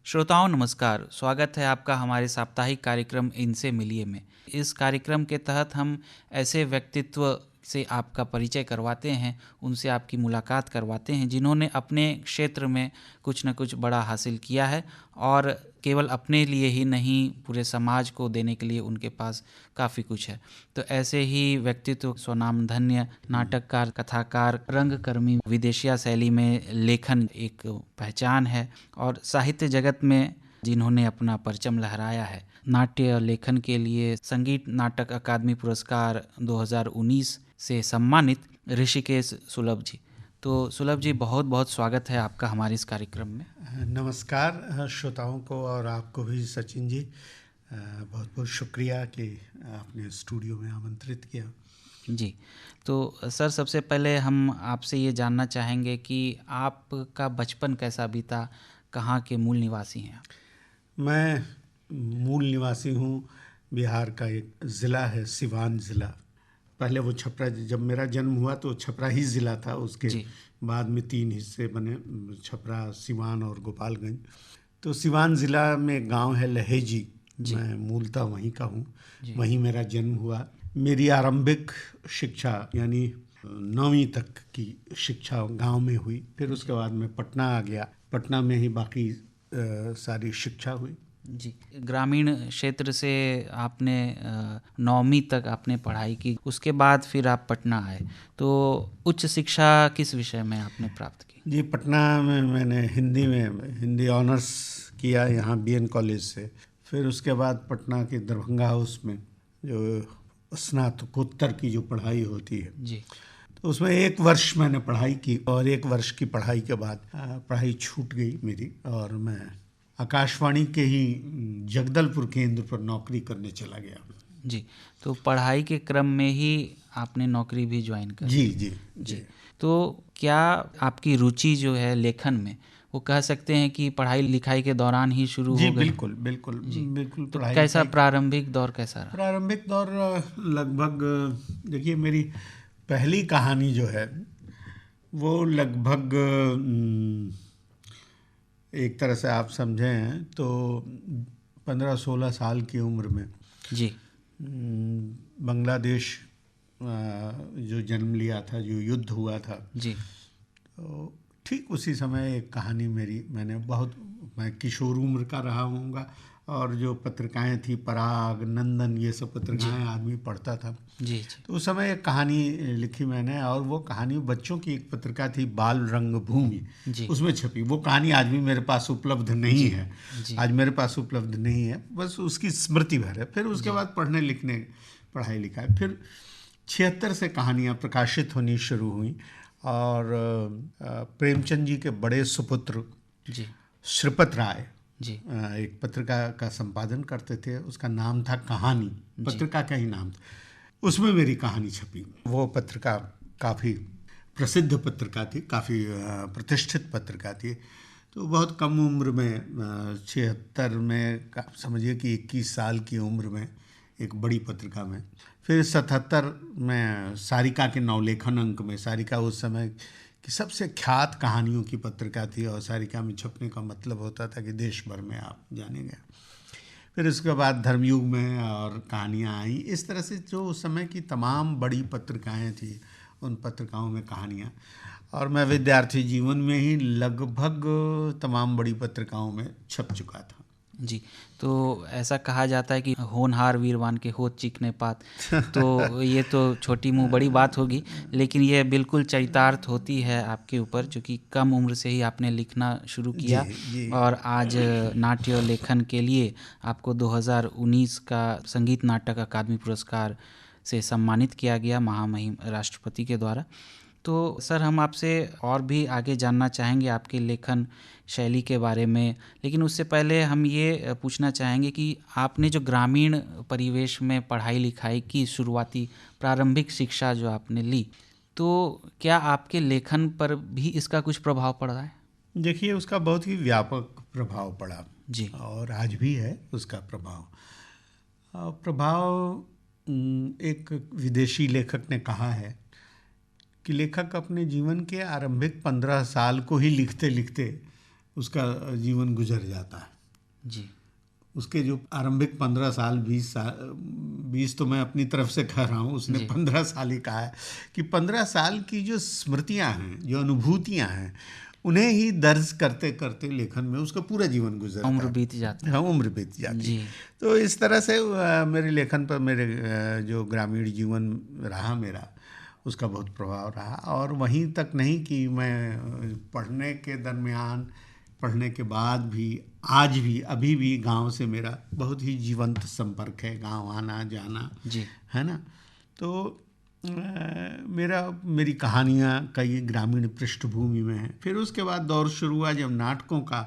श्रोताओं नमस्कार। स्वागत है आपका हमारे साप्ताहिक कार्यक्रम इनसे मिलिए में। इस कार्यक्रम के तहत हम ऐसे व्यक्तित्व से आपका परिचय करवाते हैं, उनसे आपकी मुलाकात करवाते हैं जिन्होंने अपने क्षेत्र में कुछ न कुछ बड़ा हासिल किया है और केवल अपने लिए ही नहीं पूरे समाज को देने के लिए उनके पास काफ़ी कुछ है। तो ऐसे ही व्यक्तित्व स्वनामधन्य नाटककार, कथाकार, रंगकर्मी, विदेशिया शैली में लेखन एक पहचान है और साहित्य जगत में जिन्होंने अपना परचम लहराया है। नाट्य लेखन के लिए संगीत नाटक अकादमी पुरस्कार 2019 से सम्मानित ऋषिकेश सुलभ जी। तो सुलभ जी, बहुत बहुत स्वागत है आपका हमारे इस कार्यक्रम में। नमस्कार श्रोताओं को और आपको भी सचिन जी, बहुत बहुत शुक्रिया कि आपने स्टूडियो में आमंत्रित किया। जी, तो सर सबसे पहले हम आपसे ये जानना चाहेंगे कि आपका बचपन कैसा बीता, कहाँ के मूल निवासी हैं आप? मैं मूल निवासी हूँ, बिहार का एक ज़िला है सिवान ज़िला। पहले वो छपरा, जब मेरा जन्म हुआ तो छपरा ही ज़िला था, उसके बाद में 3 हिस्से बने, छपरा, सिवान और गोपालगंज। तो सिवान ज़िला में गांव है लहेजी, मैं मूलतः वहीं का हूँ, वहीं मेरा जन्म हुआ। मेरी आरंभिक शिक्षा यानी 9वीं तक की शिक्षा गांव में हुई। फिर उसके बाद मैं पटना आ गया, पटना में ही बाकी सारी शिक्षा हुई। जी, ग्रामीण क्षेत्र से आपने 9वीं तक आपने पढ़ाई की, उसके बाद फिर आप पटना आए। तो उच्च शिक्षा किस विषय में आपने प्राप्त की? जी, पटना में मैंने हिंदी ऑनर्स किया यहाँ बीएन कॉलेज से। फिर उसके बाद पटना के दरभंगा हाउस में जो स्नातकोत्तर की जो पढ़ाई होती है जी, तो उसमें 1 वर्ष मैंने पढ़ाई की और 1 वर्ष की पढ़ाई के बाद पढ़ाई छूट गई मेरी और मैं आकाशवाणी के ही जगदलपुर केंद्र पर नौकरी करने चला गया। जी, तो पढ़ाई के क्रम में ही आपने नौकरी भी ज्वाइन कर जी ली? जी जी, तो क्या आपकी रुचि जो है लेखन में, वो कह सकते हैं कि पढ़ाई लिखाई के दौरान ही शुरू जी हो गई? बिल्कुल बिल्कुल बिल्कुल। तो पढ़ाई कैसा लिखाई, प्रारंभिक दौर कैसा रहा? प्रारंभिक दौर लगभग, देखिए मेरी पहली कहानी जो है वो लगभग एक तरह से आप समझें तो 15-16 साल की उम्र में जी, बांग्लादेश जो जन्म लिया था, जो युद्ध हुआ था, जी, तो ठीक उसी समय एक कहानी मैं किशोर उम्र का रहा हूँगा और जो पत्रिकाएं थी, पराग, नंदन, ये सब पत्रिकाएं आदमी पढ़ता था। जी, तो उस समय एक कहानी लिखी मैंने और वो कहानी बच्चों की एक पत्रिका थी बाल रंगभूमि, उसमें छपी। वो कहानी आज भी मेरे पास उपलब्ध नहीं है, आज मेरे पास उपलब्ध नहीं है, बस उसकी स्मृति भर है। फिर उसके बाद पढ़ने लिखने, पढ़ाई लिखाई, फिर 76 से कहानियाँ प्रकाशित होनी शुरू हुई और प्रेमचंद जी के बड़े सुपुत्र श्रीपत राय जी, एक पत्रिका का संपादन करते थे, उसका नाम था कहानी, पत्रिका का ही नाम था। उसमें मेरी कहानी छपी। वो पत्रिका काफ़ी प्रसिद्ध पत्रिका थी, काफ़ी प्रतिष्ठित पत्रिका थी। तो बहुत कम उम्र में 76 में समझिए कि 21 साल की उम्र में एक बड़ी पत्रिका में, फिर 77 में सारिका के नवलेखन अंक में, सारिका उस समय की सबसे ख्यात कहानियों की पत्रिका थी और सारिका में छपने का मतलब होता था कि देश भर में आप जाने गए। फिर उसके बाद धर्मयुग में और कहानियाँ आई। इस तरह से जो उस समय की तमाम बड़ी पत्रिकाएं थी, उन पत्रिकाओं में कहानियाँ, और मैं विद्यार्थी जीवन में ही लगभग तमाम बड़ी पत्रिकाओं में छप चुका था। जी, तो ऐसा कहा जाता है कि होनहार वीरवान के होत चिकने पात। तो ये तो छोटी मुँह बड़ी बात होगी, लेकिन ये बिल्कुल चरितार्थ होती है आपके ऊपर, क्योंकि कम उम्र से ही आपने लिखना शुरू किया और आज नाट्य लेखन के लिए आपको 2019 का संगीत नाटक अकादमी पुरस्कार से सम्मानित किया गया महामहिम राष्ट्रपति के द्वारा। तो सर हम आपसे और भी आगे जानना चाहेंगे आपके लेखन शैली के बारे में, लेकिन उससे पहले हम ये पूछना चाहेंगे कि आपने जो ग्रामीण परिवेश में पढ़ाई लिखाई की, शुरुआती प्रारंभिक शिक्षा जो आपने ली, तो क्या आपके लेखन पर भी इसका कुछ प्रभाव पड़ा है? देखिए, उसका बहुत ही व्यापक प्रभाव पड़ा जी, और आज भी है उसका प्रभाव। एक विदेशी लेखक ने कहा है कि लेखक अपने जीवन के आरंभिक 15 साल को ही लिखते लिखते उसका जीवन गुजर जाता है। जी। उसके जो आरंभिक 15 साल 20 तो मैं अपनी तरफ से कह रहा हूँ, उसने 15 साल ही कहा है कि 15 साल की जो स्मृतियाँ हैं, जो अनुभूतियाँ हैं, उन्हें ही दर्ज करते करते लेखन में उसका पूरा जीवन गुजरता है, उम्र बीत जाती हाँ, उम्र बीत जाती जी। है। तो इस तरह से मेरे लेखन पर मेरे जो ग्रामीण जीवन रहा मेरा, उसका बहुत प्रभाव रहा। और वहीं तक नहीं कि मैं पढ़ने के दरमियान, पढ़ने के बाद भी, आज भी, अभी भी गांव से मेरा बहुत ही जीवंत संपर्क है, गांव आना जाना जी। है ना। तो मेरी कहानियाँ कई ग्रामीण पृष्ठभूमि में हैं। फिर उसके बाद दौर शुरू हुआ जब नाटकों का,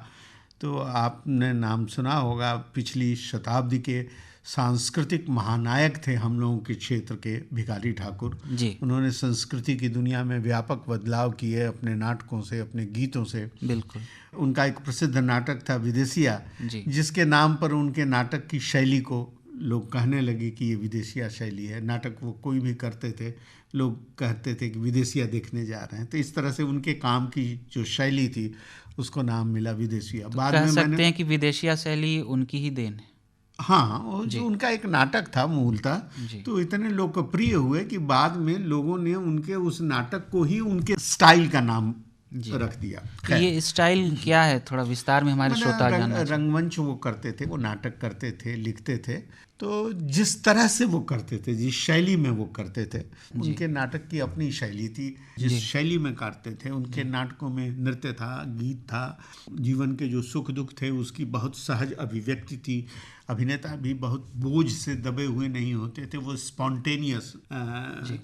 तो आपने नाम सुना होगा, पिछली शताब्दी के सांस्कृतिक महानायक थे हम लोगों के क्षेत्र के भिखारी ठाकुर जी। उन्होंने संस्कृति की दुनिया में व्यापक बदलाव किए अपने नाटकों से, अपने गीतों से। बिल्कुल। उनका एक प्रसिद्ध नाटक था विदेशिया, जिसके नाम पर उनके नाटक की शैली को लोग कहने लगे कि ये विदेशिया शैली है। नाटक वो कोई भी करते थे, लोग कहते थे कि विदेशिया देखने जा रहे हैं। तो इस तरह से उनके काम की जो शैली थी उसको नाम मिला विदेशिया। तो बाद में सकते हैं कि विदेशिया शैली उनकी ही देन है। हाँ, वो जो उनका एक नाटक था मूलतः, तो इतने लोकप्रिय हुए कि बाद में लोगों ने उनके उस नाटक को ही उनके स्टाइल का नाम रख दिया। तो ये स्टाइल क्या है, थोड़ा विस्तार में हमारे श्रोता जानना चाहते हैं। रंगमंच वो करते थे, वो नाटक करते थे, लिखते थे। तो जिस तरह से वो करते थे, जिस शैली में वो करते थे, उनके नाटक की अपनी शैली थी। जिस शैली में करते थे, उनके नाटकों में नृत्य था, गीत था, जीवन के जो सुख दुख थे उसकी बहुत सहज अभिव्यक्ति थी। अभिनेता भी बहुत बोझ से दबे हुए नहीं होते थे, वो स्पॉन्टेनियस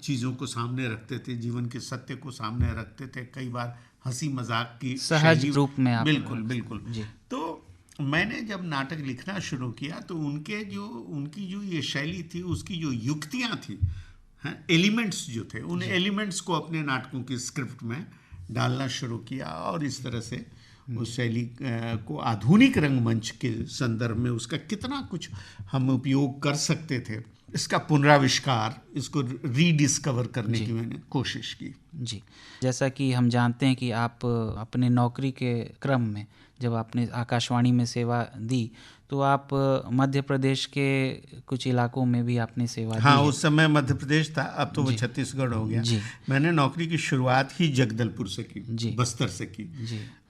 चीज़ों को सामने रखते थे, जीवन के सत्य को सामने रखते थे, कई बार हंसी मजाक की सहज रूप में आप। बिल्कुल बिल्कुल। तो मैंने जब नाटक लिखना शुरू किया तो उनकी जो ये शैली थी, उसकी जो युक्तियाँ थी, एलिमेंट्स जो थे, उन एलिमेंट्स को अपने नाटकों की स्क्रिप्ट में डालना शुरू किया। और इस तरह से उस शैली को आधुनिक रंगमंच के संदर्भ में उसका कितना कुछ हम उपयोग कर सकते थे, इसका पुनराविष्कार, इसको रीडिस्कवर करने की मैंने कोशिश की। जी। जैसा कि हम जानते हैं कि आप अपने नौकरी के क्रम में जब आपने आकाशवाणी में सेवा दी, तो आप मध्य प्रदेश के कुछ इलाकों में भी आपने सेवा दी। हाँ, उस समय मध्य प्रदेश था, अब तो वो छत्तीसगढ़ हो गया। मैंने नौकरी की शुरुआत ही जगदलपुर से की, बस्तर से की।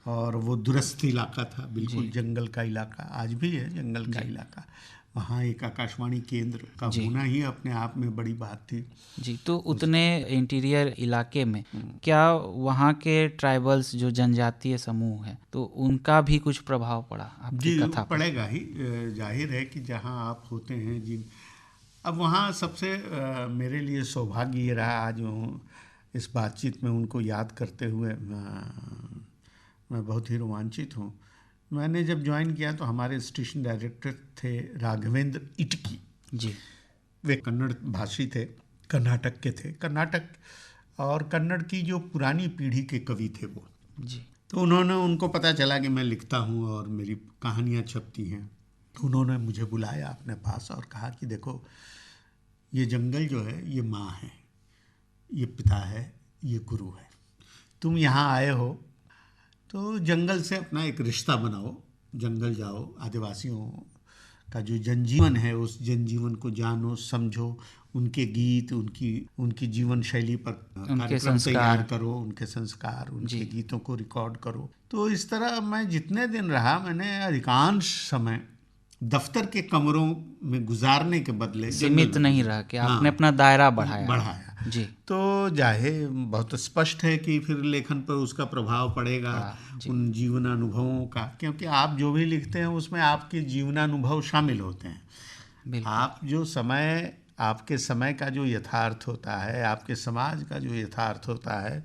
और वो दूरस्थ इलाका था, बिल्कुल जंगल का इलाका, आज भी है जंगल का इलाका। वहाँ एक आकाशवाणी केंद्र का होना ही अपने आप में बड़ी बात थी। जी। तो उतने इंटीरियर इलाके में क्या वहाँ के ट्राइबल्स जो जनजातीय समूह है, तो उनका भी कुछ प्रभाव पड़ा आपकी कथा पर? पड़ेगा ही, जाहिर है कि जहाँ आप होते हैं अब वहाँ सबसे मेरे लिए सौभाग्य ये रहा, आज इस बातचीत में उनको याद करते हुए मैं बहुत ही रोमांचित हूँ। मैंने जब ज्वाइन किया तो हमारे स्टेशन डायरेक्टर थे राघवेंद्र इटकी जी। वे कन्नड़ भाषी थे, कर्नाटक के थे। कर्नाटक और कन्नड़ की जो पुरानी पीढ़ी के कवि थे वो जी। तो उनको पता चला कि मैं लिखता हूँ और मेरी कहानियाँ छपती हैं, तो उन्होंने मुझे बुलाया अपने पास और कहा कि देखो, ये जंगल जो है ये माँ है, ये पिता है, ये गुरु है। तुम यहाँ आए हो तो जंगल से अपना एक रिश्ता बनाओ, जंगल जाओ, आदिवासियों का जो जनजीवन है उस जनजीवन को जानो, समझो, उनके गीत, उनकी जीवन शैली पर कार्यक्रम तैयार करो, उनके संस्कार, उनके गीतों को रिकॉर्ड करो। तो इस तरह मैं जितने दिन रहा, मैंने अधिकांश समय दफ्तर के कमरों में गुजारने के बदले सीमित नहीं रहा कि आपने अपना दायरा बढ़ाया। जी। तो जाहिर बहुत स्पष्ट है कि फिर लेखन पर उसका प्रभाव पड़ेगा, उन जीवनानुभवों का, क्योंकि आप जो भी लिखते हैं उसमें आपके जीवनानुभव शामिल होते हैं। आप जो समय, आपके समय का जो यथार्थ होता है, आपके समाज का जो यथार्थ होता है,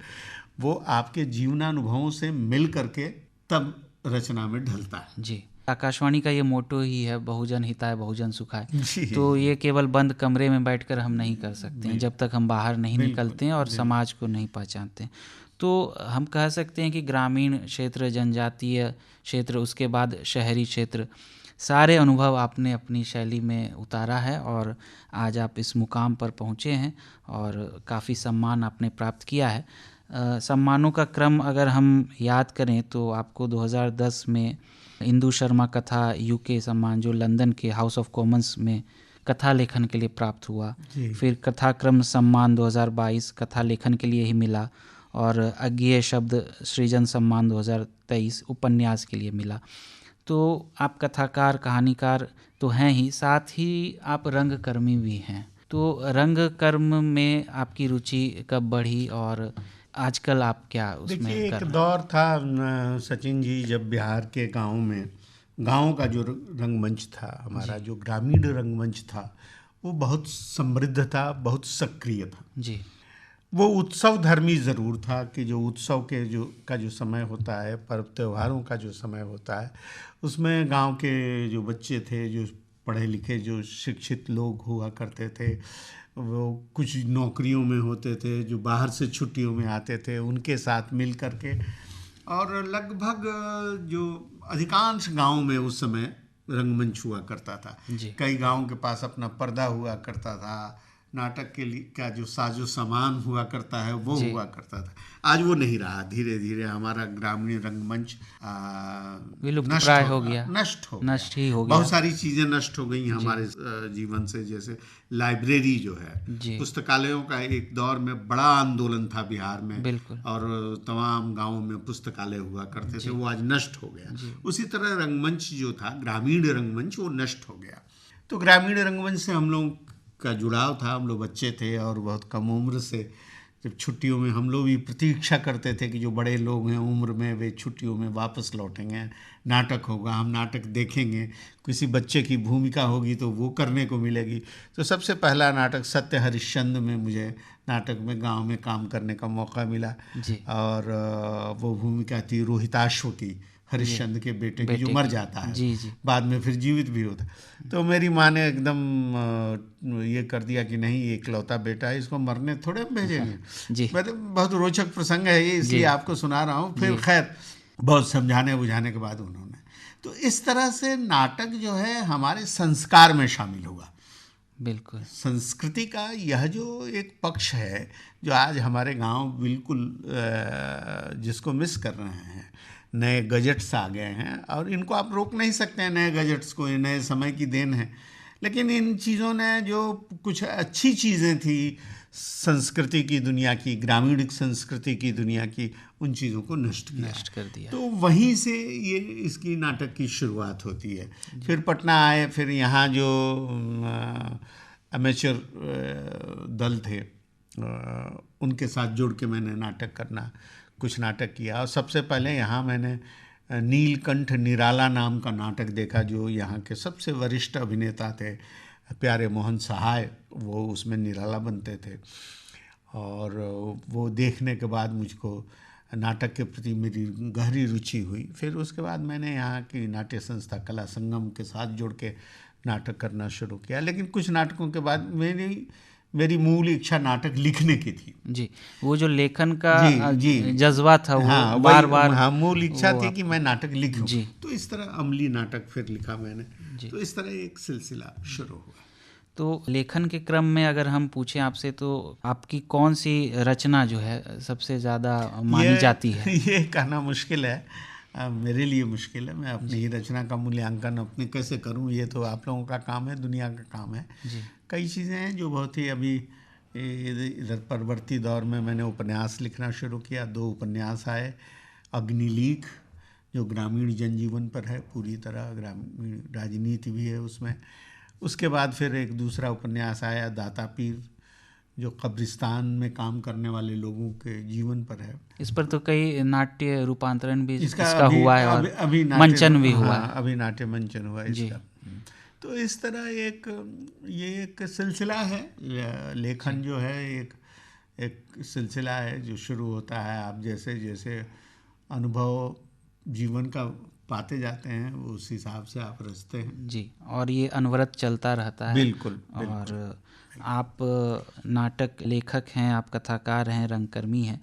वो आपके जीवनानुभवों से मिल करके तब रचना में ढलता है। जी। आकाशवाणी का ये मोटो ही है, बहुजन हिताय बहुजन सुखाय। तो ये केवल बंद कमरे में बैठकर हम नहीं कर सकते हैं, जब तक हम बाहर नहीं निकलते हैं और समाज को नहीं पहचानते हैं। तो हम कह सकते हैं कि ग्रामीण क्षेत्र, जनजातीय क्षेत्र, उसके बाद शहरी क्षेत्र, सारे अनुभव आपने अपनी शैली में उतारा है और आज आप इस मुकाम पर पहुँचे हैं और काफ़ी सम्मान आपने प्राप्त किया है। सम्मानों का क्रम अगर हम याद करें तो आपको 2010 में इंदु शर्मा कथा यूके सम्मान जो लंदन के हाउस ऑफ कॉमन्स में कथा लेखन के लिए प्राप्त हुआ। फिर कथाक्रम सम्मान 2022 कथा लेखन के लिए ही मिला, और अज्ञेय शब्द सृजन सम्मान 2023 उपन्यास के लिए मिला। तो आप कथाकार कहानीकार तो हैं ही, साथ ही आप रंगकर्मी भी हैं। तो रंगकर्म में आपकी रुचि कब बढ़ी और आजकल आप क्या उसमें कर देखिए, रहे एक हैं? दौर था सचिन जी, जब बिहार के गाँव में, गाँव का जो रंगमंच था हमारा, जो ग्रामीण रंगमंच था, वो बहुत समृद्ध था, बहुत सक्रिय था जी। वो उत्सव धर्मी ज़रूर था कि जो उत्सव के जो समय होता है, पर्व त्योहारों का जो समय होता है, उसमें गांव के जो बच्चे थे, जो पढ़े लिखे, जो शिक्षित लोग हुआ करते थे, वो कुछ नौकरियों में होते थे, जो बाहर से छुट्टियों में आते थे, उनके साथ मिल करके, और लगभग जो अधिकांश गांव में उस समय रंगमंच हुआ करता था। कई गांव के पास अपना पर्दा हुआ करता था, नाटक के लिए का जो साजो सामान हुआ करता है वो हुआ करता था। आज वो नहीं रहा। धीरे धीरे हमारा ग्रामीण रंगमंच विलुप्त नष्ट प्राय हो हो गया, नष्ट ही हो गया। बहुत सारी चीज़ें नष्ट हो गई हमारे जीवन से। जैसे लाइब्रेरी जो है, पुस्तकालयों का एक दौर में बड़ा आंदोलन था बिहार में, और तमाम गाँवों में पुस्तकालय हुआ करते थे, वो आज नष्ट हो गया। उसी तरह रंगमंच जो था, ग्रामीण रंगमंच, वो नष्ट हो गया। तो ग्रामीण रंगमंच से हम लोग का जुड़ाव था। हम लोग बच्चे थे और बहुत कम उम्र से जब छुट्टियों में हम लोग भी प्रतीक्षा करते थे कि जो बड़े लोग हैं उम्र में, वे छुट्टियों में वापस लौटेंगे, नाटक होगा, हम नाटक देखेंगे, किसी बच्चे की भूमिका होगी तो वो करने को मिलेगी। तो सबसे पहला नाटक सत्य हरिश्चंद्र में मुझे नाटक में गांव में काम करने का मौका मिला, और वो भूमिका थी रोहिताश्व की, हरिश्चंद्र के बेटे की, जो मर जाता है, बाद में फिर जीवित भी होता। तो मेरी माँ ने एकदम ये कर दिया कि नहीं, ये इकलौता बेटा है, इसको मरने थोड़े हम भेजेंगे। मतलब बहुत रोचक प्रसंग है ये, इसलिए आपको सुना रहा हूँ। फिर खैर बहुत समझाने बुझाने के बाद उन्होंने, तो इस तरह से नाटक जो है हमारे संस्कार में शामिल हुआ। बिल्कुल, संस्कृति का यह जो एक पक्ष है जो आज हमारे गांव बिल्कुल जिसको मिस कर रहे हैं। नए गजट्स आ गए हैं और इनको आप रोक नहीं सकते हैं, नए गजट्स को, ये नए समय की देन है। लेकिन इन चीज़ों ने जो कुछ अच्छी चीज़ें थी संस्कृति की दुनिया की, ग्रामीण संस्कृति की दुनिया की, उन चीज़ों को नष्ट कर दिया। तो वहीं से ये इसकी नाटक की शुरुआत होती है। फिर पटना आए, फिर यहाँ जो अमेचर दल थे उनके साथ जुड़ के मैंने नाटक करना, कुछ नाटक किया। और सबसे पहले यहाँ मैंने नीलकंठ निराला नाम का नाटक देखा, जो यहाँ के सबसे वरिष्ठ अभिनेता थे प्यारे मोहन सहाय, वो उसमें निराला बनते थे। और वो देखने के बाद मुझको नाटक के प्रति मेरी गहरी रुचि हुई। फिर उसके बाद मैंने यहाँ की नाट्य संस्था कला संगम के साथ जुड़ के नाटक करना शुरू किया। लेकिन कुछ नाटकों के बाद मेरी मूल इच्छा नाटक लिखने की थी। जी, वो जो लेखन का जज्बा था, वो बार बार मूल इच्छा थी कि मैं नाटक लिखूं। तो इस तरह अमली नाटक फिर लिखा मैंने। तो इस तरह एक सिलसिला शुरू हुआ। तो लेखन के क्रम में अगर हम पूछें आपसे, तो आपकी कौन सी रचना जो है सबसे ज़्यादा मानी जाती है? ये कहना मुश्किल है, मेरे लिए मुश्किल है। मैं अपनी ही रचना का मूल्यांकन अपने कैसे करूं, ये तो आप लोगों का काम है, दुनिया का काम है। कई चीज़ें हैं जो बहुत ही अभी इधर परवर्ती दौर में मैंने उपन्यास लिखना शुरू किया। 2 उपन्यास आए। अग्निलीख जो ग्रामीण जनजीवन पर है, पूरी तरह ग्रामीण राजनीति भी है उसमें। उसके बाद फिर एक दूसरा उपन्यास आया दाता पीर, जो कब्रिस्तान में काम करने वाले लोगों के जीवन पर है। इस पर तो कई नाट्य रूपांतरण भी इसका हुआ है, और अभी मंचन भी हुआ है। अभी नाट्य मंचन हुआ है इसका। तो इस तरह ये एक सिलसिला है। लेखन जो है एक सिलसिला है जो शुरू होता है। आप जैसे जैसे अनुभव जीवन का पाते जाते हैं, उस हिसाब से आप रचते हैं। जी, और ये अनवरत चलता रहता है। बिल्कुल। और आप नाटक लेखक हैं, आप कथाकार हैं, रंगकर्मी हैं,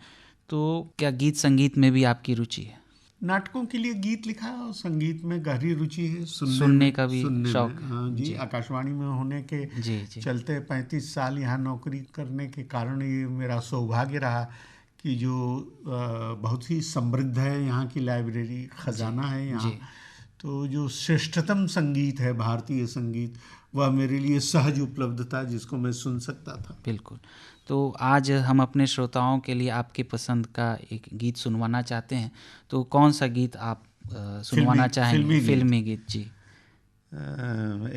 तो क्या गीत संगीत में भी आपकी रुचि है? नाटकों के लिए गीत लिखा और संगीत में गहरी रुचि है। सुनने का भी शौक। हाँ जी, आकाशवाणी में होने के चलते 35 साल यहाँ नौकरी करने के कारण ये मेरा सौभाग्य रहा कि जो बहुत ही समृद्ध है यहाँ की लाइब्रेरी, खजाना है यहाँ। तो जो श्रेष्ठतम संगीत है भारतीय संगीत, वह मेरे लिए सहज उपलब्ध था, जिसको मैं सुन सकता था। बिल्कुल। तो आज हम अपने श्रोताओं के लिए आपकी पसंद का एक गीत सुनवाना चाहते हैं, तो कौन सा गीत आप सुनवाना चाहेंगे? फिल्मी गीत जी।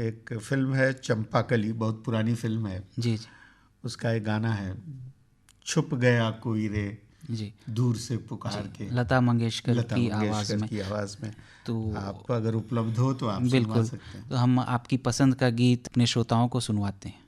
एक फिल्म है चंपाकली, बहुत पुरानी फिल्म है जी जी उसका एक गाना है, छुप गया कोई रे जी दूर से पुकार के, लता मंगेशकर लता की आवाज़ मंगेशकर में। की आवाज़ में। तो आप अगर उपलब्ध हो तो आप सुनवा बिल्कुल, सकते हैं। तो हम आपकी पसंद का गीत अपने श्रोताओं को सुनवाते हैं।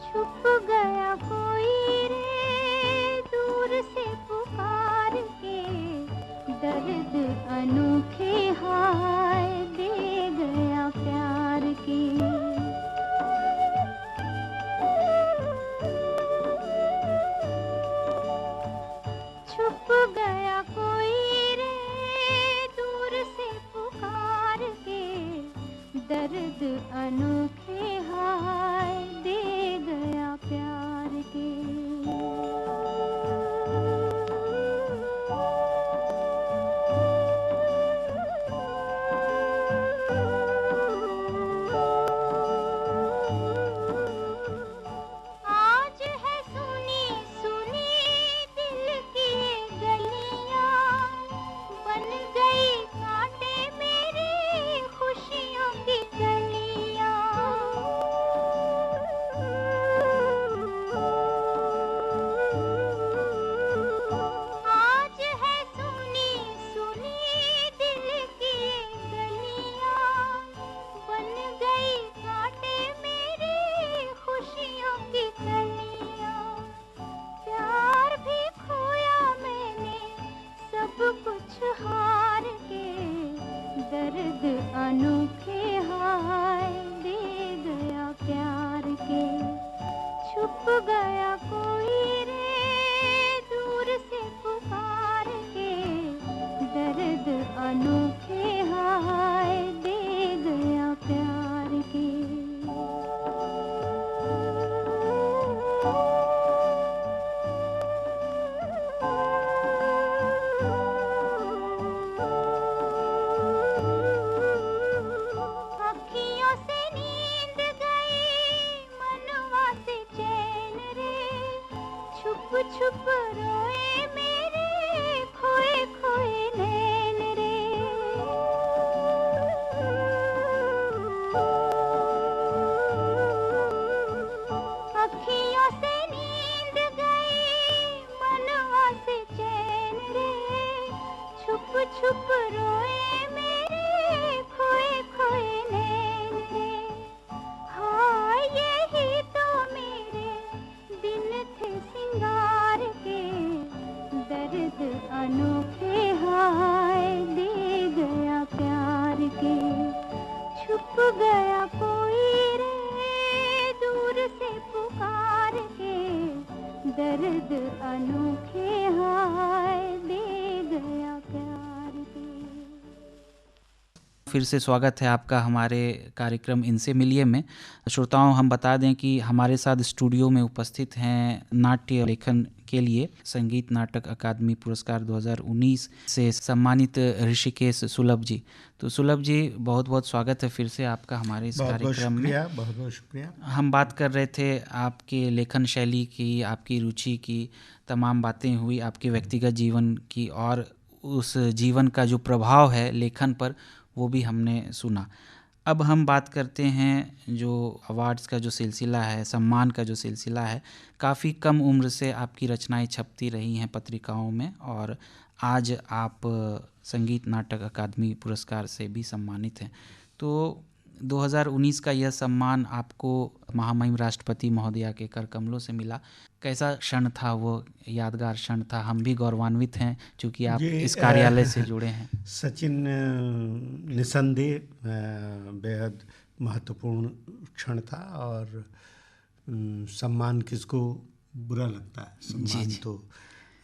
छुप गया कोई रे दूर से पुकार के, दर्द अनोखे हाय दे गया प्यार के। छुप गया कोई रे दूर से पुकार के, दर्द अनोखे हाय दे गया प्यार के। आज है सुनी सुनी दिल की ये गलियां, बन गई कांटे मेरी खुशियों की गलियां। आज है सुनी सुनी दिल की ये गलियां, बन गई कांटे मेरी खुशियों की गलियां। प्यार भी खोया मैंने सब कुछ हार के, दर्द अनोखे हाय दे गया प्यार के। छुप गया कोई रे दूर से पुकार के, दर्द अनोखे हाय दे गया प्यार के। अखियों से नींद गई मनवा से चैन रे, छुप छुप रोए मेरे खोए खोए नैन रे। अखियों से नींद गई मनवा से चैन रे, छुप छुप रोए मेरे खोए खोए नैन रे। हाय यही तो मेरे दिन थे सिंगार के, दर्द अनोखे हाय दे गया प्यार के। छुप गया कोई रे दूर से पुकार के, दर्द अनोखे हाय दे गया प्यार के। फिर से स्वागत है आपका हमारे कार्यक्रम इनसे मिलिए में। श्रोताओं, हम बता दें कि हमारे साथ स्टूडियो में उपस्थित हैं नाट्य लेखन के लिए संगीत नाटक अकादमी पुरस्कार 2019 से सम्मानित ऋषिकेश सुलभ जी। तो सुलभ जी, बहुत बहुत स्वागत है फिर से आपका हमारे इस कार्यक्रम में। बहुत बहुत शुक्रिया। हम बात कर रहे थे आपके लेखन शैली की, आपकी रुचि की, तमाम बातें हुई आपके व्यक्तिगत जीवन की, और उस जीवन का जो प्रभाव है लेखन पर वो भी हमने सुना। अब हम बात करते हैं जो अवार्ड्स का जो सिलसिला है, सम्मान का जो सिलसिला है। काफ़ी कम उम्र से आपकी रचनाएं छपती रही हैं पत्रिकाओं में, और आज आप संगीत नाटक अकादमी पुरस्कार से भी सम्मानित हैं। तो 2019 का यह सम्मान आपको महामहिम राष्ट्रपति महोदया के कर कमलों से मिला। कैसा क्षण था वो? यादगार क्षण था। हम भी गौरवान्वित हैं क्योंकि आप इस कार्यालय से जुड़े हैं। सचिन, निसंदेह बेहद महत्वपूर्ण क्षण था, और सम्मान किसको बुरा लगता है, सम्मान तो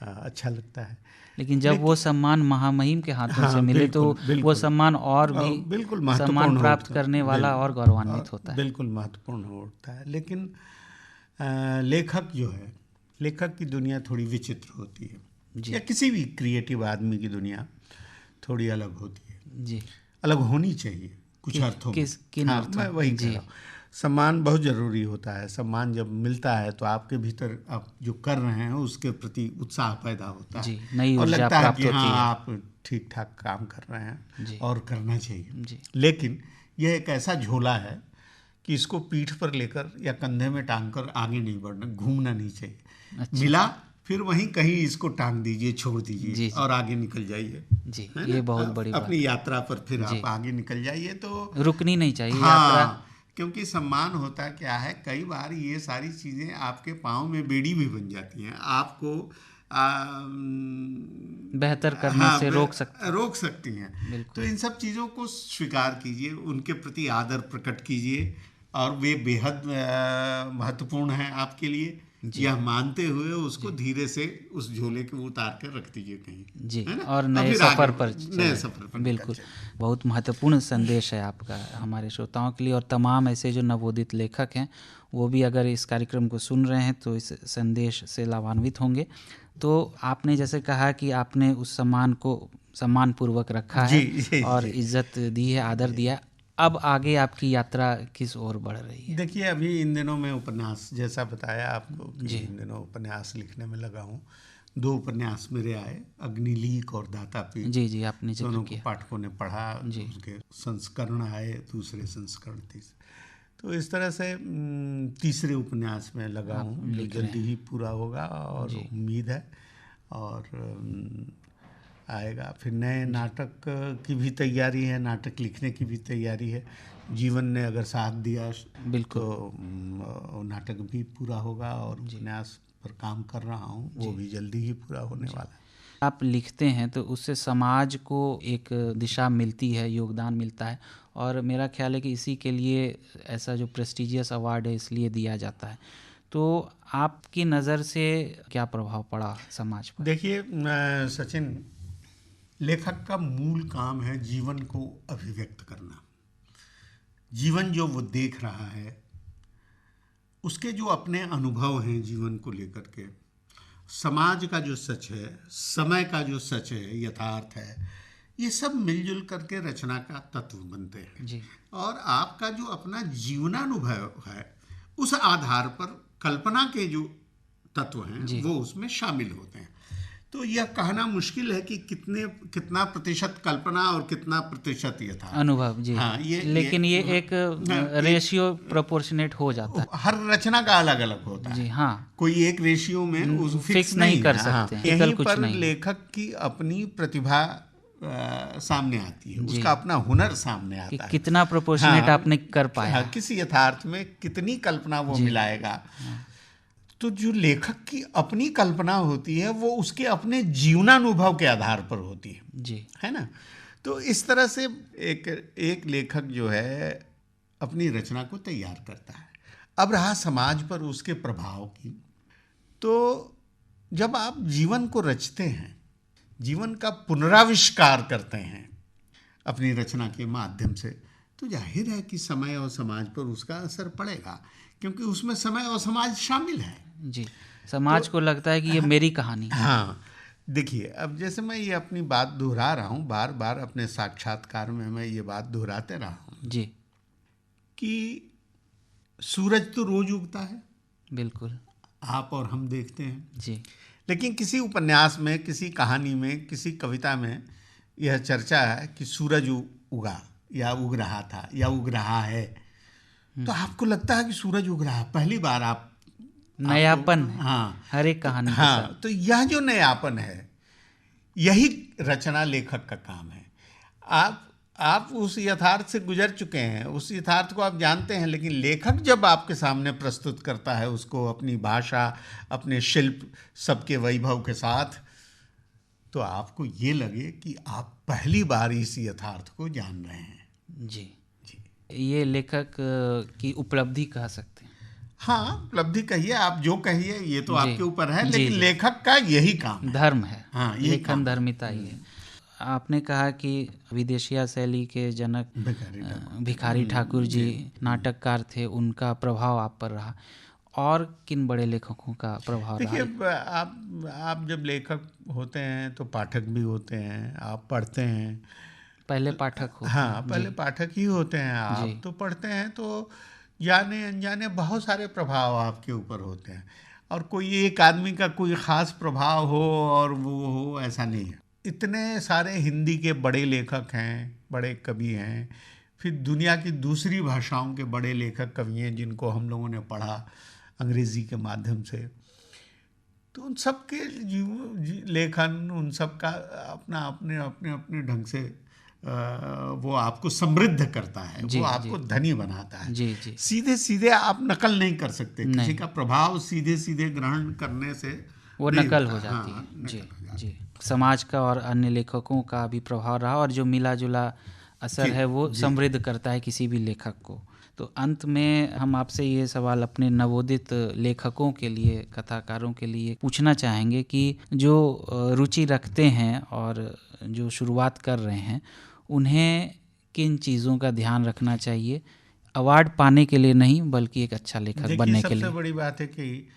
अच्छा लगता है। लेकिन जब वो सम्मान महामहिम के हाथों से मिले तो वो सम्मान और भी बिल्कुल सम्मान प्राप्त करने वाला और गौरवान्वित होता है। बिल्कुल महत्वपूर्ण होता है। लेकिन लेखक जो है, लेखक की दुनिया थोड़ी विचित्र होती है, या किसी भी क्रिएटिव आदमी की दुनिया थोड़ी अलग होती है जी, अलग होनी चाहिए कुछ अर्थों में। हाँ, मैं वही कह रहा हूँ, सम्मान बहुत ज़रूरी होता है। सम्मान जब मिलता है तो आपके भीतर आप जो कर रहे हैं उसके प्रति उत्साह पैदा होता है नई और ऊर्जा लगता है प्राप्त कि होती हाँ है। आप ठीक ठाक काम कर रहे हैं और करना चाहिए। लेकिन यह एक ऐसा झोला है कि इसको पीठ पर लेकर या कंधे में टांग कर आगे नहीं बढ़ना, घूमना नहीं चाहिए। मिला फिर वहीं कहीं इसको टांग दीजिए, छोड़ दीजिए और आगे निकल जाइए जी, ये बहुत बड़ी बात। अपनी यात्रा पर फिर आप आगे निकल जाइए, तो रुकनी नहीं चाहिए यात्रा। क्योंकि सम्मान होता क्या है, कई बार ये सारी चीज़ें आपके पाँव में बेड़ी भी बन जाती हैं, आपको बेहतर करने से रोक सकती हैं। तो इन सब चीज़ों को स्वीकार कीजिए, उनके प्रति आदर प्रकट कीजिए और वे बेहद महत्वपूर्ण हैं आपके लिए, यह मानते हुए उसको धीरे से उस झोले को उतार कर रख दीजिए कहीं जी, और नए सफ़र पर बिल्कुल। बहुत महत्वपूर्ण संदेश है आपका हमारे श्रोताओं के लिए, और तमाम ऐसे जो नवोदित लेखक हैं वो भी अगर इस कार्यक्रम को सुन रहे हैं तो इस संदेश से लाभान्वित होंगे। तो आपने जैसे कहा कि आपने उस सम्मान को सम्मानपूर्वक रखा है और इज्जत दी है, आदर दिया है। अब आगे आपकी यात्रा किस ओर बढ़ रही है? देखिए, अभी इन दिनों में उपन्यास, जैसा बताया आपको कि इन दिनों उपन्यास लिखने में लगा हूँ। 2 उपन्यास मेरे आए, अग्निलीक और दातापीठ। जी आपने दोनों को पाठकों ने पढ़ा, उसके संस्करण आए, दूसरे संस्करण, तीसरे। तो इस तरह से तीसरे उपन्यास में लगा हूँ जो जल्दी ही पूरा होगा और उम्मीद है और आएगा। फिर नए नाटक की भी तैयारी है, नाटक लिखने की भी तैयारी है। जीवन ने अगर साथ दिया तो नाटक भी पूरा होगा और उपन्यास पर काम कर रहा हूँ, वो भी जल्दी ही पूरा होने वाला है। आप लिखते हैं तो उससे समाज को एक दिशा मिलती है, योगदान मिलता है, और मेरा ख्याल है कि इसी के लिए ऐसा जो प्रेस्टिजियस अवार्ड है इसलिए दिया जाता है। तो आपकी नज़र से क्या प्रभाव पड़ा समाज पर? देखिए सचिन, लेखक का मूल काम है जीवन को अभिव्यक्त करना। जीवन जो वो देख रहा है, उसके जो अपने अनुभव हैं जीवन को लेकर के, समाज का जो सच है, समय का जो सच है, यथार्थ है, ये सब मिलजुल करके रचना का तत्व बनते हैं जी। और आपका जो अपना जीवनानुभव है, उस आधार पर कल्पना के जो तत्व हैं वो उसमें शामिल होते हैं। तो यह कहना मुश्किल है कि कितना प्रतिशत कल्पना और कितना प्रतिशत यथार्थ अनुभव जी। हाँ, लेकिन ये एक रेशियो प्रोपोर्शनेट हो जाता है। हर रचना का अलग अलग होता है जी। हाँ, कोई एक रेशियो में फिक्स नहीं कर सकते। यहीं पर लेखक की अपनी प्रतिभा सामने आती है, उसका अपना हुनर सामने आता है, कितना प्रोपोर्शनेट आपने कर पाया, किस यथार्थ में कितनी कल्पना वो मिलाएगा। तो जो लेखक की अपनी कल्पना होती है वो उसके अपने जीवनानुभव के आधार पर होती है जी, है ना। तो इस तरह से एक लेखक जो है अपनी रचना को तैयार करता है। अब रहा समाज पर उसके प्रभाव की, तो जब आप जीवन को रचते हैं, जीवन का पुनराविष्कार करते हैं अपनी रचना के माध्यम से, तो जाहिर है कि समय और समाज पर उसका असर पड़ेगा, क्योंकि उसमें समय और समाज शामिल है जी। समाज को लगता है कि ये मेरी कहानी है। हाँ, देखिए, अब जैसे मैं ये अपनी बात दोहरा रहा हूँ, बार बार अपने साक्षात्कार में मैं ये बात दोहराते रहा हूँ जी कि सूरज तो रोज उगता है, बिल्कुल, आप और हम देखते हैं जी। लेकिन किसी उपन्यास में, किसी कहानी में, किसी कविता में यह चर्चा है कि सूरज उगा या उग रहा था या उग रहा है, तो आपको लगता है कि सूरज उग रहा है। पहली बार आप नयापन है, हाँ, हर एक कहानी के साथ। तो यह जो नयापन है, यही रचना लेखक का काम है। आप उस यथार्थ से गुजर चुके हैं, उस यथार्थ को आप जानते हैं, लेकिन लेखक जब आपके सामने प्रस्तुत करता है उसको अपनी भाषा, अपने शिल्प, सबके वैभव के साथ, तो आपको ये लगे कि आप पहली बार इस यथार्थ को जान रहे हैं जी। ये लेखक की उपलब्धि कह सकते हैं। हाँ, उपलब्धि कहिए, आप जो कहिए, ये तो जी, आपके ऊपर है, जी, लेकिन जी। लेखक का यही काम है। धर्म है, हाँ, यही लेखन काम है। धर्मिता ही है। आपने कहा कि विदेशिया शैली के जनक भिखारी ठाकुर। भिखारी ठाकुर जी नाटककार थे, उनका प्रभाव आप पर रहा। और किन बड़े लेखकों का प्रभाव रहा? देखिए, आप जब लेखक होते हैं तो पाठक भी होते हैं, आप पढ़ते हैं। पहले पाठक होते हाँ, हैं। पहले जी, पाठक ही होते हैं, जी, आप तो पढ़ते हैं, तो जाने अनजाने बहुत सारे प्रभाव आपके ऊपर होते हैं। और कोई एक आदमी का कोई ख़ास प्रभाव हो और वो हो, ऐसा नहीं है। इतने सारे हिंदी के बड़े लेखक हैं, बड़े कवि हैं, फिर दुनिया की दूसरी भाषाओं के बड़े लेखक कवि हैं जिनको हम लोगों ने पढ़ा अंग्रेज़ी के माध्यम से। तो उन सब के लेखन, उन सब का अपना अपने अपने अपने ढंग से वो आपको समृद्ध करता है, जी, वो जी, आपको धनी बनाता है। जी, जी। सीधे सीधे आप नकल नहीं कर सकते, किसी नहीं, का प्रभाव सीधे सीधे ग्रहण करने से वो नहीं नकल होता। हो जाती है। हाँ, जी, नकल हो जाती जी। समाज का और अन्य लेखकों का भी प्रभाव रहा, और जो मिला-जुला असर जी, है वो जी। समृद्ध करता है किसी भी लेखक को। तो अंत में हम आपसे ये सवाल अपने नवोदित लेखकों के लिए, कथाकारों के लिए पूछना चाहेंगे कि जो रुचि रखते हैं और जो शुरुआत कर रहे हैं, उन्हें किन चीज़ों का ध्यान रखना चाहिए? अवार्ड पाने के लिए नहीं, बल्कि एक अच्छा लेखक देखिए, बनने के सबसे लिए। बड़ी बात है कि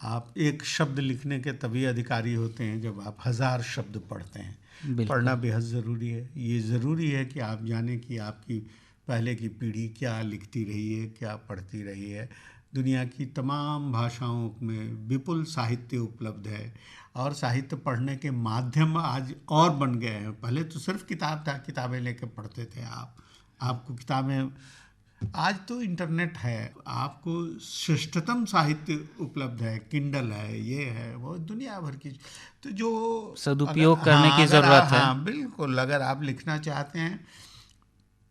आप एक शब्द लिखने के तभी अधिकारी होते हैं जब आप 1000 शब्द पढ़ते हैं। बिल्कुल। पढ़ना बेहद ज़रूरी है। ये ज़रूरी है कि आप जानें कि आपकी पहले की पीढ़ी क्या लिखती रही है, क्या पढ़ती रही है। दुनिया की तमाम भाषाओं में विपुल साहित्य उपलब्ध है, और साहित्य पढ़ने के माध्यम आज और बन गए हैं। पहले तो सिर्फ किताब था, किताबें लेकर पढ़ते थे आप। आपको किताबें, आज तो इंटरनेट है, आपको श्रेष्ठतम साहित्य उपलब्ध है, किंडल है, ये है, वो दुनिया भर की। तो जो सदुपयोग करने की ज़रूरत है। हाँ, बिल्कुल, अगर आप लिखना चाहते हैं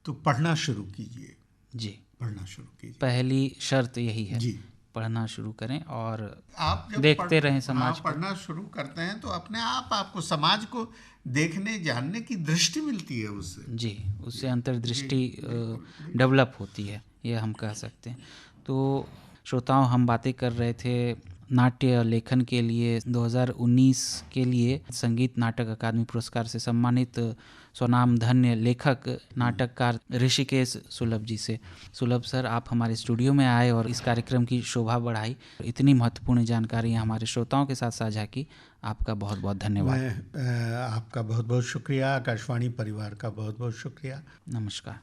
तो पढ़ना शुरू कीजिए, जी, पढ़ना शुरू कीजिए। पहली शर्त यही है, जी, पढ़ना शुरू करें और आप जब देखते रहें हाँ, समाज को। पढ़ना शुरू करते हैं तो अपने आप आपको समाज को देखने जानने की दृष्टि मिलती है उससे। जी, उससे अंतर्दृष्टि डेवलप होती है, ये हम कह सकते हैं। तो श्रोताओं, हम बातें कर रहे थे नाट्य लेखन के लिए 2019 के लिए संगीत नाटक अकादमी पुरस्कार से सम्मानित स्वनाम धन्य लेखक नाटककार ऋषिकेश सुलभ जी से। सुलभ सर, आप हमारे स्टूडियो में आए और इस कार्यक्रम की शोभा बढ़ाई, इतनी महत्वपूर्ण जानकारियाँ हमारे श्रोताओं के साथ साझा की, आपका बहुत बहुत धन्यवाद। मैं आपका बहुत बहुत शुक्रिया, आकाशवाणी परिवार का बहुत बहुत शुक्रिया। नमस्कार।